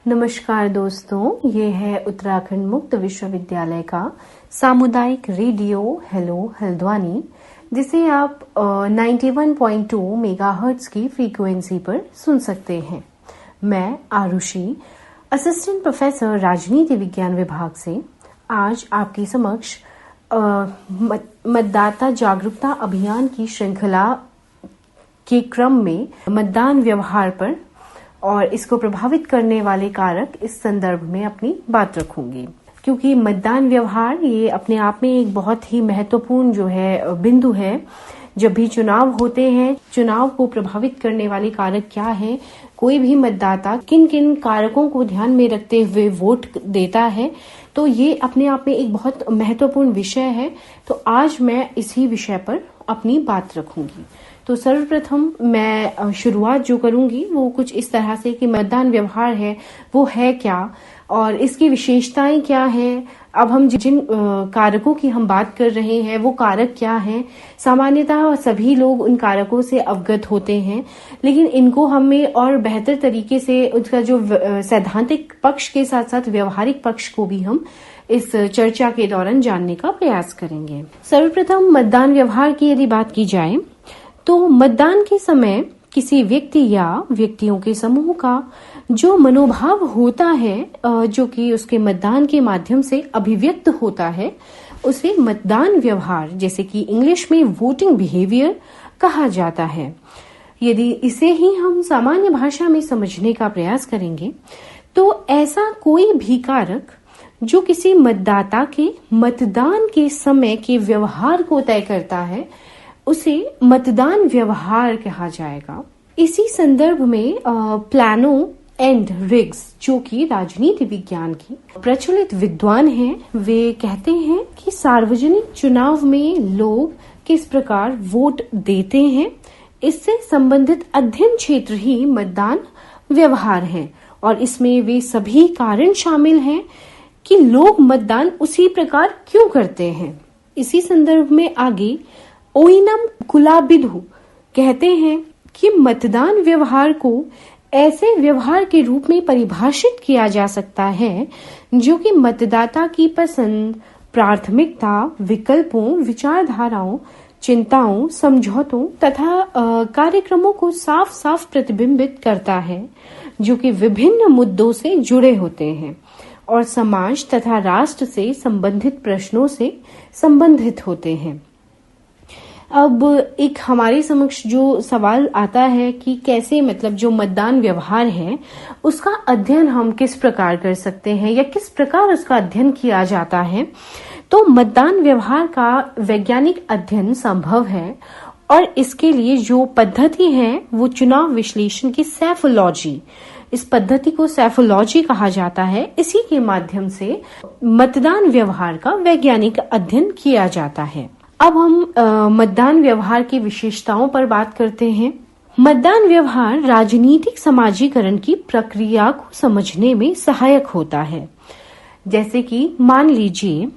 नमस्कार दोस्तों, ये है उत्तराखंड मुक्त विश्वविद्यालय का सामुदायिक रेडियो हेलो हल्द्वानी, जिसे आप 91.2 मेगाहर्ट्ज की फ्रीक्वेंसी पर सुन सकते हैं। मैं आरुषि, असिस्टेंट प्रोफेसर राजनीति विज्ञान विभाग से आज आपके समक्ष मतदाता जागरूकता अभियान की श्रृंखला के क्रम में मतदान व्यवहार पर और इसको प्रभावित करने वाले कारक इस संदर्भ में अपनी बात रखूंगी, क्योंकि मतदान व्यवहार ये अपने आप में एक बहुत ही महत्वपूर्ण जो है बिंदु है। जब भी चुनाव होते हैं, चुनाव को प्रभावित करने वाले कारक क्या है, कोई भी मतदाता किन किन कारकों को ध्यान में रखते हुए वोट देता है, तो ये अपने आप में एक बहुत महत्वपूर्ण विषय है। तो आज मैं इसी विषय पर अपनी बात रखूंगी। तो सर्वप्रथम मैं शुरुआत जो करूंगी वो कुछ इस तरह से कि मतदान व्यवहार है वो है क्या और इसकी विशेषताएं क्या हैं। अब हम जिन कारकों की हम बात कर रहे हैं वो कारक क्या हैं। सामान्यतः सभी लोग उन कारकों से अवगत होते हैं, लेकिन इनको हमें और बेहतर तरीके से उसका जो सैद्धांतिक पक्ष के साथ साथ व्यवहारिक पक्ष को भी हम इस चर्चा के दौरान जानने का प्रयास करेंगे। सर्वप्रथम मतदान व्यवहार की यदि बात की जाए तो मतदान के समय किसी व्यक्ति या व्यक्तियों के समूह का जो मनोभाव होता है, जो कि उसके मतदान के माध्यम से अभिव्यक्त होता है, उसे मतदान व्यवहार, जैसे कि इंग्लिश में वोटिंग बिहेवियर कहा जाता है। यदि इसे ही हम सामान्य भाषा में समझने का प्रयास करेंगे तो ऐसा कोई भी कारक जो किसी मतदाता के मतदान के समय के व्यवहार को तय करता है, उसे मतदान व्यवहार कहा जाएगा। इसी संदर्भ में प्लानो एंड रिग्स, जो कि राजनीति विज्ञान की प्रचलित विद्वान हैं, वे कहते हैं कि सार्वजनिक चुनाव में लोग किस प्रकार वोट देते हैं, इससे संबंधित अध्ययन क्षेत्र ही मतदान व्यवहार है। और इसमें वे सभी कारण शामिल हैं कि लोग मतदान उसी प्रकार क्यों करते हैं। इसी संदर्भ में आगे ओइनम कुलाबिधु कहते हैं कि मतदान व्यवहार को ऐसे व्यवहार के रूप में परिभाषित किया जा सकता है जो कि मतदाता की पसंद, प्राथमिकता, विकल्पों, विचारधाराओं, चिंताओं, समझौतों तथा कार्यक्रमों को साफ साफ प्रतिबिंबित करता है, जो कि विभिन्न मुद्दों से जुड़े होते हैं और समाज तथा राष्ट्र से संबंधित प्रश्नों से संबंधित होते हैं। अब एक हमारे समक्ष जो सवाल आता है कि कैसे, मतलब जो मतदान व्यवहार है उसका अध्ययन हम किस प्रकार कर सकते हैं या किस प्रकार उसका अध्ययन किया जाता है। तो मतदान व्यवहार का वैज्ञानिक अध्ययन संभव है और इसके लिए जो पद्धति है वो चुनाव विश्लेषण की सैफोलॉजी, इस पद्धति को सैफोलॉजी कहा जाता है। इसी के माध्यम से मतदान व्यवहार का वैज्ञानिक अध्ययन किया जाता है। अब हम मतदान व्यवहार की विशेषताओं पर बात करते हैं। मतदान व्यवहार राजनीतिक समाजीकरण की प्रक्रिया को समझने में सहायक होता है। जैसे कि मान लीजिए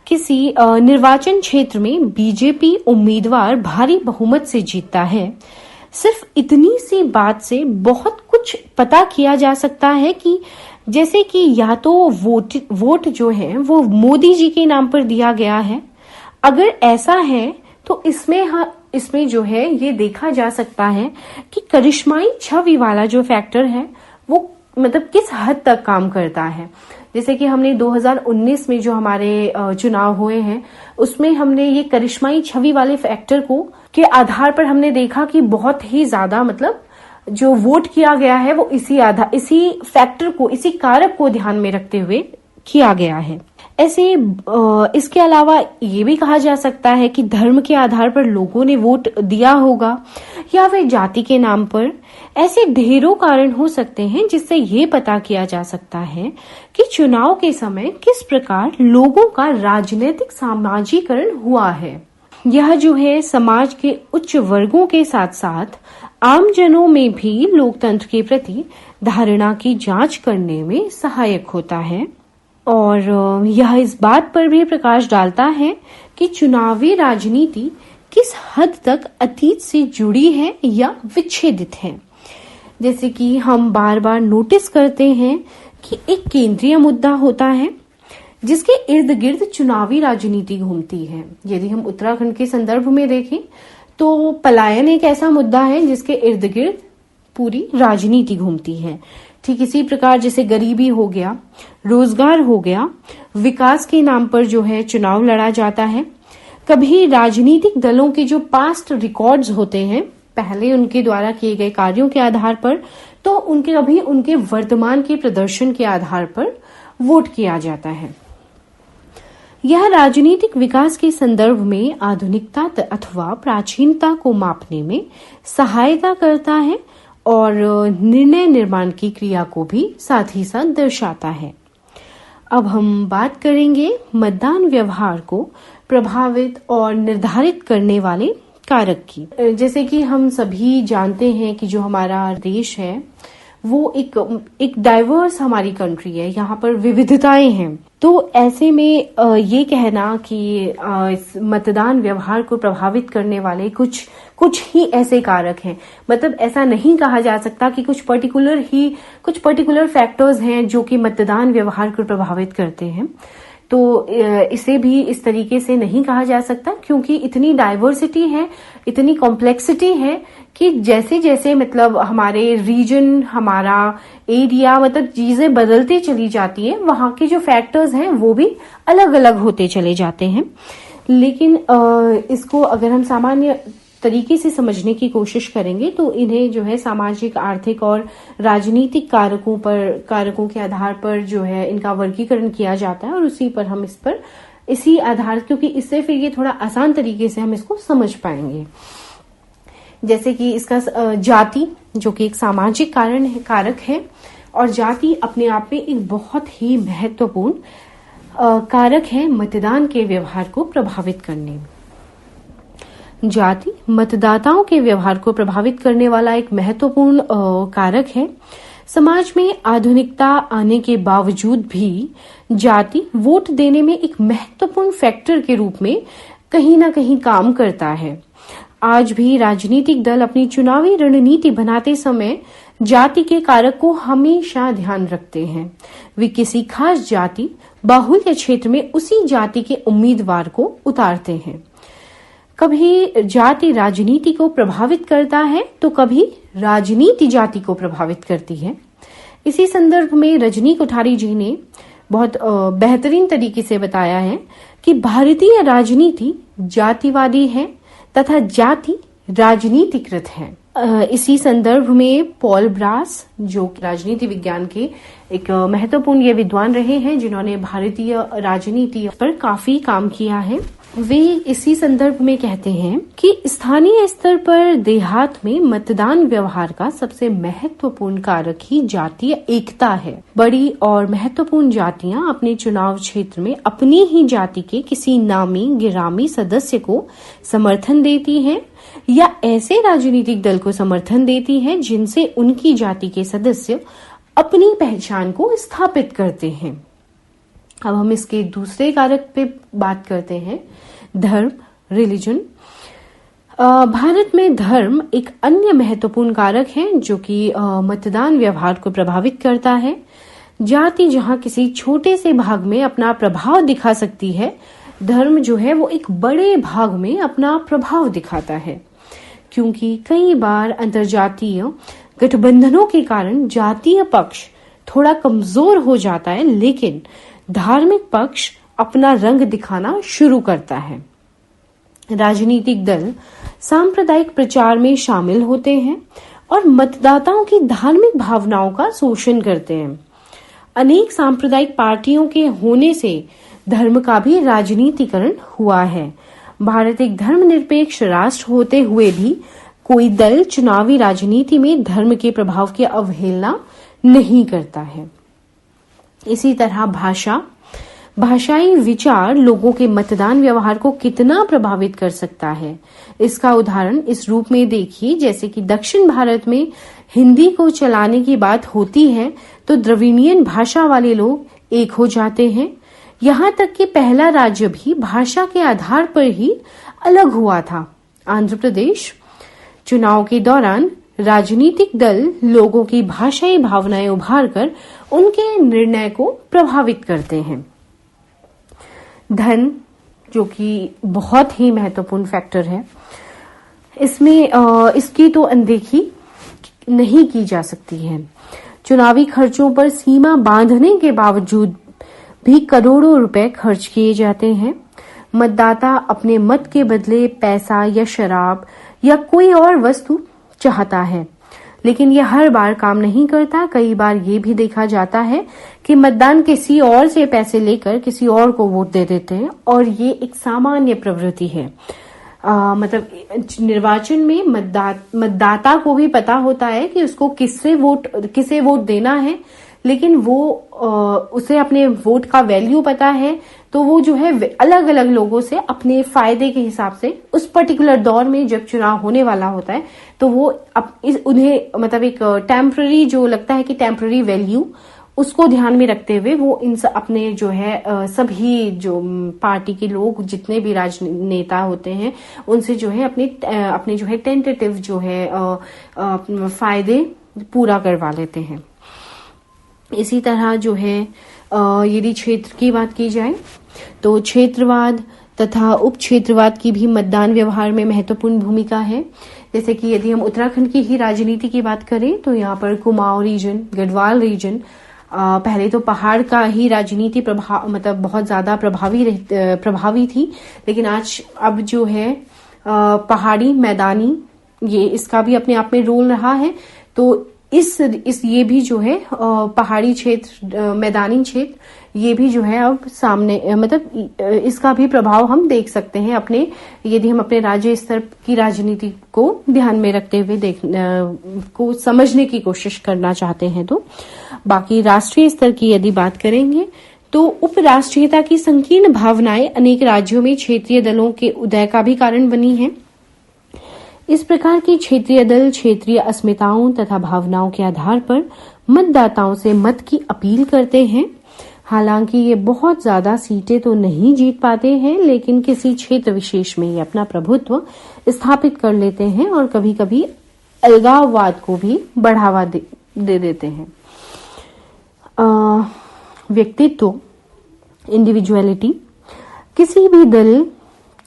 किसी निर्वाचन क्षेत्र में बीजेपी उम्मीदवार भारी बहुमत से जीतता है। सिर्फ इतनी सी बात से बहुत कुछ पता किया जा सकता है कि जैसे कि या तो वोट जो है वो मोदी जी के नाम पर दिया गया है। अगर ऐसा है तो इसमें जो है ये देखा जा सकता है कि करिश्माई छवि वाला जो फैक्टर है वो मतलब किस हद तक काम करता है। जैसे कि हमने 2019 में जो हमारे चुनाव हुए हैं उसमें हमने ये करिश्माई छवि वाले फैक्टर को के आधार पर हमने देखा कि बहुत ही ज्यादा मतलब जो वोट किया गया है वो इसी फैक्टर को, इसी कारक को ध्यान में रखते हुए किया गया है। ऐसे इसके अलावा ये भी कहा जा सकता है कि धर्म के आधार पर लोगों ने वोट दिया होगा या फिर जाति के नाम पर। ऐसे ढेरों कारण हो सकते हैं जिससे ये पता किया जा सकता है कि चुनाव के समय किस प्रकार लोगों का राजनीतिक सामाजीकरण हुआ है। यह जो है समाज के उच्च वर्गों के साथ साथ आम जनों में भी लोकतंत्र के प्रति धारणा की जांच करने में सहायक होता है और यह इस बात पर भी प्रकाश डालता है कि चुनावी राजनीति किस हद तक अतीत से जुड़ी है या विच्छेदित है। जैसे कि हम बार बार नोटिस करते हैं कि एक केंद्रीय मुद्दा होता है जिसके इर्द गिर्द चुनावी राजनीति घूमती है। यदि हम उत्तराखंड के संदर्भ में देखें तो पलायन एक ऐसा मुद्दा है जिसके इर्द गिर्द पूरी राजनीति घूमती है। ठीक इसी प्रकार जैसे गरीबी हो गया, रोजगार हो गया, विकास के नाम पर जो है चुनाव लड़ा जाता है। कभी राजनीतिक दलों के जो पास्ट रिकॉर्ड्स होते हैं, पहले उनके द्वारा किए गए कार्यों के आधार पर, तो कभी उनके वर्तमान के प्रदर्शन के आधार पर वोट किया जाता है। यह राजनीतिक विकास के संदर्भ में आधुनिकता अथवा प्राचीनता को मापने में सहायता करता है और निर्णय निर्माण की क्रिया को भी साथ ही साथ दर्शाता है। अब हम बात करेंगे मतदान व्यवहार को प्रभावित और निर्धारित करने वाले कारक की। जैसे कि हम सभी जानते हैं कि जो हमारा देश है वो एक डाइवर्स हमारी कंट्री है, यहाँ पर विविधताएं हैं। तो ऐसे में ये कहना कि इस मतदान व्यवहार को प्रभावित करने वाले कुछ ही ऐसे कारक हैं, मतलब ऐसा नहीं कहा जा सकता कि कुछ पर्टिकुलर फैक्टर्स हैं जो कि मतदान व्यवहार को प्रभावित करते हैं। तो इसे भी इस तरीके से नहीं कहा जा सकता, क्योंकि इतनी डाइवर्सिटी है, इतनी कॉम्प्लेक्सिटी है कि जैसे जैसे मतलब हमारे रीजन, हमारा एरिया, मतलब चीजें बदलती चली जाती हैं, वहां के जो फैक्टर्स हैं वो भी अलग अलग होते चले जाते हैं। लेकिन इसको अगर हम सामान्य तरीके से समझने की कोशिश करेंगे तो इन्हें जो है सामाजिक, आर्थिक और राजनीतिक कारकों के आधार पर जो है इनका वर्गीकरण किया जाता है और उसी पर हम इसी आधार, क्योंकि इससे फिर ये थोड़ा आसान तरीके से हम इसको समझ पाएंगे। जैसे कि इसका जाति, जो कि एक सामाजिक कारक है, और जाति अपने आप में एक बहुत ही महत्वपूर्ण कारक है मतदान के व्यवहार को प्रभावित करने में। जाति मतदाताओं के व्यवहार को प्रभावित करने वाला एक महत्वपूर्ण कारक है। समाज में आधुनिकता आने के बावजूद भी जाति वोट देने में एक महत्वपूर्ण फैक्टर के रूप में कहीं ना कहीं काम करता है। आज भी राजनीतिक दल अपनी चुनावी रणनीति बनाते समय जाति के कारक को हमेशा ध्यान रखते हैं। वे किसी खास जाति बाहुल्य क्षेत्र में उसी जाति के उम्मीदवार को उतारते हैं। कभी जाति राजनीति को प्रभावित करता है तो कभी राजनीति जाति को प्रभावित करती है। इसी संदर्भ में रजनी कोठारी जी ने बहुत बेहतरीन तरीके से बताया है कि भारतीय राजनीति जातिवादी है तथा जाति राजनीतिकृत है। इसी संदर्भ में पॉल ब्रास, जो राजनीति विज्ञान के एक महत्वपूर्ण ये विद्वान रहे हैं जिन्होंने भारतीय राजनीति पर काफी काम किया है, वे इसी संदर्भ में कहते हैं कि स्थानीय स्तर पर देहात में मतदान व्यवहार का सबसे महत्वपूर्ण कारक ही जातीय एकता है। बड़ी और महत्वपूर्ण जातियां अपने चुनाव क्षेत्र में अपनी ही जाति के किसी नामी गिरामी सदस्य को समर्थन देती हैं या ऐसे राजनीतिक दल को समर्थन देती है जिनसे उनकी जाति के सदस्य अपनी पहचान को स्थापित करते हैं। अब हम इसके दूसरे कारक पे बात करते हैं, धर्म, रिलीजन। भारत में धर्म एक अन्य महत्वपूर्ण कारक है जो कि मतदान व्यवहार को प्रभावित करता है। जाति जहां किसी छोटे से भाग में अपना प्रभाव दिखा सकती है, धर्म जो है वो एक बड़े भाग में अपना प्रभाव दिखाता है। क्योंकि कई बार अंतरजातीय गठबंधनों के कारण जातीय पक्ष थोड़ा कमजोर हो जाता है, लेकिन धार्मिक पक्ष अपना रंग दिखाना शुरू करता है। राजनीतिक दल सांप्रदायिक प्रचार में शामिल होते हैं और मतदाताओं की धार्मिक भावनाओं का शोषण करते हैं। अनेक सांप्रदायिक पार्टियों के होने से धर्म का भी राजनीतिकरण हुआ है। भारत एक धर्मनिरपेक्ष राष्ट्र होते हुए भी कोई दल चुनावी राजनीति में धर्म के प्रभाव की अवहेलना नहीं करता है। इसी तरह भाषाई विचार लोगों के मतदान व्यवहार को कितना प्रभावित कर सकता है, इसका उदाहरण इस रूप में देखिए, जैसे कि दक्षिण भारत में हिंदी को चलाने की बात होती है तो द्रविड़ियन भाषा वाले लोग एक हो जाते हैं। यहाँ तक कि पहला राज्य भी भाषा के आधार पर ही अलग हुआ था, आंध्र प्रदेश। चुनाव के दौरान राजनीतिक दल लोगों की भाषाई भावनाएं उभार कर उनके निर्णय को प्रभावित करते हैं। धन, जो कि बहुत ही महत्वपूर्ण फैक्टर है, इसमें इसकी तो अनदेखी नहीं की जा सकती है। चुनावी खर्चों पर सीमा बांधने के बावजूद भी करोड़ों रुपए खर्च किए जाते हैं। मतदाता अपने मत के बदले पैसा या शराब या कोई और वस्तु चाहता है, लेकिन यह हर बार काम नहीं करता। कई बार ये भी देखा जाता है कि मतदान किसी और से पैसे लेकर किसी और को वोट दे देते हैं, और ये एक सामान्य प्रवृत्ति है। मतलब निर्वाचन में मतदाता को भी पता होता है कि उसको किसे वोट देना है, लेकिन वो उसे अपने वोट का वैल्यू पता है, तो वो जो है अलग अलग लोगों से अपने फायदे के हिसाब से उस पर्टिकुलर दौर में जब चुनाव होने वाला होता है तो वो उन्हें मतलब एक टेम्पररी जो लगता है कि टेम्पररी वैल्यू, उसको ध्यान में रखते हुए वो अपने जो है सभी जो पार्टी के लोग जितने भी राजनेता होते हैं उनसे जो है अपने जो है टेंटेटिव जो है फायदे पूरा करवा लेते हैं। इसी तरह जो है यदि क्षेत्र की बात की जाए तो क्षेत्रवाद तथा उप क्षेत्रवाद की भी मतदान व्यवहार में महत्वपूर्ण भूमिका है। जैसे कि यदि हम उत्तराखंड की ही राजनीति की बात करें तो यहाँ पर कुमाऊं रीजन, गढ़वाल रीजन पहले तो पहाड़ का ही राजनीति मतलब बहुत ज्यादा प्रभावी थी, लेकिन अब जो है पहाड़ी मैदानी ये इसका भी अपने आप में रोल रहा है। तो ये भी जो है पहाड़ी क्षेत्र, मैदानी क्षेत्र, ये भी जो है अब सामने मतलब इसका भी प्रभाव हम देख सकते हैं यदि हम अपने राज्य स्तर की राजनीति को ध्यान में रखते हुए को समझने की कोशिश करना चाहते हैं। तो बाकी राष्ट्रीय स्तर की यदि बात करेंगे तो उपराष्ट्रीयता की संकीर्ण भावनाएं अनेक राज्यों में क्षेत्रीय दलों के उदय का भी कारण बनी है। इस प्रकार के क्षेत्रीय दल क्षेत्रीय अस्मिताओं तथा भावनाओं के आधार पर मतदाताओं से मत की अपील करते हैं। हालांकि ये बहुत ज्यादा सीटें तो नहीं जीत पाते हैं, लेकिन किसी क्षेत्र विशेष में ये अपना प्रभुत्व स्थापित कर लेते हैं और कभी कभी अलगाववाद को भी बढ़ावा दे देते हैं। व्यक्तित्व, इंडिविजुअलिटी, किसी भी दल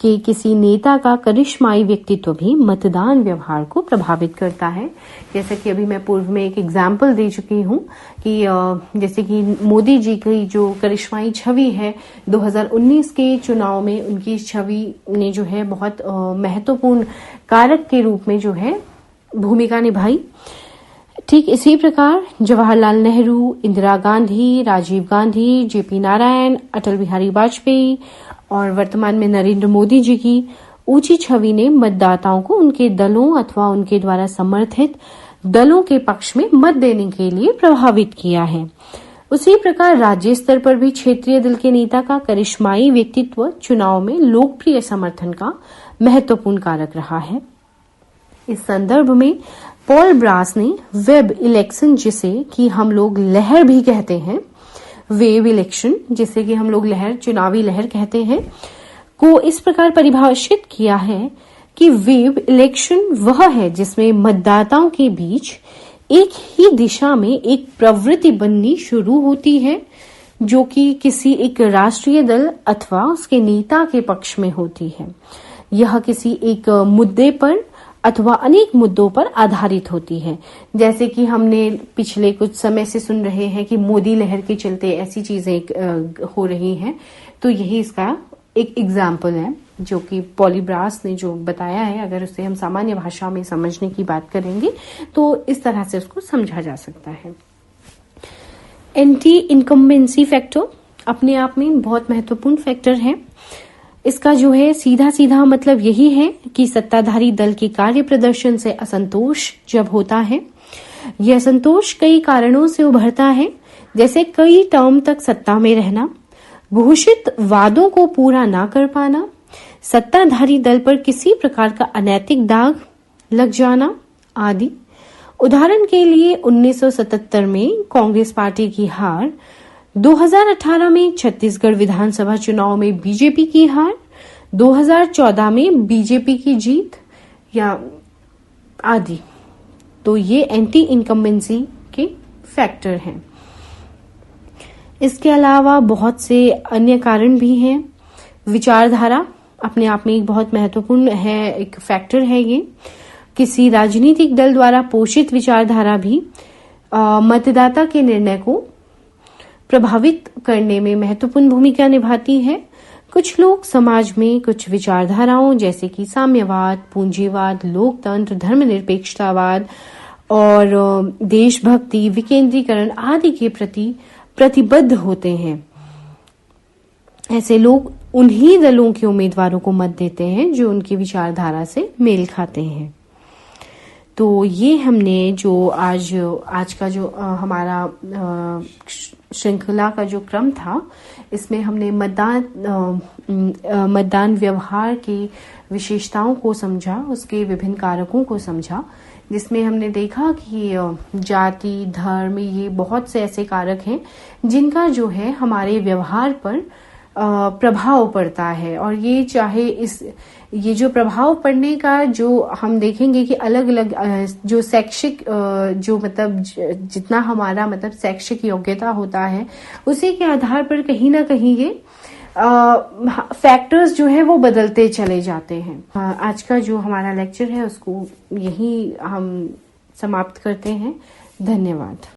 कि किसी नेता का करिश्माई व्यक्तित्व भी मतदान व्यवहार को प्रभावित करता है। जैसे कि अभी मैं पूर्व में एक एग्जाम्पल दे चुकी हूँ कि जैसे कि मोदी जी की जो करिश्माई छवि है 2019 के चुनाव में, उनकी छवि ने जो है बहुत महत्वपूर्ण कारक के रूप में जो है भूमिका निभाई। ठीक इसी प्रकार जवाहरलाल नेहरू, इंदिरा गांधी, राजीव गांधी, जेपी नारायण, अटल बिहारी वाजपेयी और वर्तमान में नरेंद्र मोदी जी की ऊंची छवि ने मतदाताओं को उनके दलों अथवा उनके द्वारा समर्थित दलों के पक्ष में मत देने के लिए प्रभावित किया है। उसी प्रकार राज्य स्तर पर भी क्षेत्रीय दल के नेता का करिश्माई व्यक्तित्व चुनाव में लोकप्रिय समर्थन का महत्वपूर्ण कारक रहा है। इस संदर्भ में पॉल ब्रास ने वेब इलेक्शन, जिसे कि हम लोग लहर भी कहते हैं, वेव इलेक्शन जिसे कि हम लोग चुनावी लहर कहते हैं, को इस प्रकार परिभाषित किया है कि वेव इलेक्शन वह है जिसमें मतदाताओं के बीच एक ही दिशा में एक प्रवृत्ति बननी शुरू होती है जो कि किसी एक राष्ट्रीय दल अथवा उसके नेता के पक्ष में होती है। यह किसी एक मुद्दे पर अथवा अनेक मुद्दों पर आधारित होती है। जैसे कि हमने पिछले कुछ समय से सुन रहे हैं कि मोदी लहर के चलते ऐसी चीजें हो रही हैं, तो यही इसका एक एग्जाम्पल है जो कि पॉलीब्रास ने जो बताया है। अगर उसे हम सामान्य भाषा में समझने की बात करेंगे तो इस तरह से उसको समझा जा सकता है। एंटी इनकम्बेंसी फैक्टर अपने आप में बहुत महत्वपूर्ण फैक्टर है। इसका जो है सीधा सीधा मतलब यही है कि सत्ताधारी दल के कार्य प्रदर्शन से असंतोष जब होता है, यह असंतोष कई कारणों से उभरता है, जैसे कई टर्म तक सत्ता में रहना, घोषित वादों को पूरा ना कर पाना, सत्ताधारी दल पर किसी प्रकार का अनैतिक दाग लग जाना आदि। उदाहरण के लिए 1977 में कांग्रेस पार्टी की हार, 2018 में छत्तीसगढ़ विधानसभा चुनाव में बीजेपी की हार, 2014 में बीजेपी की जीत या आदि। तो ये एंटी इनकम्बेंसी के फैक्टर हैं। इसके अलावा बहुत से अन्य कारण भी हैं। विचारधारा अपने आप में एक बहुत महत्वपूर्ण है, एक फैक्टर है ये। किसी राजनीतिक दल द्वारा पोषित विचारधारा भी मतदाता के निर्णय को प्रभावित करने में महत्वपूर्ण भूमिका निभाती है। कुछ लोग समाज में कुछ विचारधाराओं जैसे कि साम्यवाद, पूंजीवाद, लोकतंत्र, धर्मनिरपेक्षतावाद और देशभक्ति, विकेंद्रीकरण आदि के प्रति प्रतिबद्ध होते हैं। ऐसे लोग उन्हीं दलों के उम्मीदवारों को मत देते हैं जो उनकी विचारधारा से मेल खाते हैं। तो ये हमने जो आज का जो हमारा श्रृंखला का जो क्रम था, इसमें हमने मतदान व्यवहार की विशेषताओं को समझा, उसके विभिन्न कारकों को समझा, जिसमें हमने देखा कि जाति, धर्म, ये बहुत से ऐसे कारक हैं जिनका जो है हमारे व्यवहार पर प्रभाव पड़ता है। और ये जो प्रभाव पड़ने का जो हम देखेंगे कि अलग अलग जो शैक्षिक जो मतलब जितना हमारा मतलब शैक्षिक योग्यता होता है, उसी के आधार पर कहीं ना कहीं ये फैक्टर्स जो है वो बदलते चले जाते हैं। आज का जो हमारा लेक्चर है उसको यही हम समाप्त करते हैं। धन्यवाद।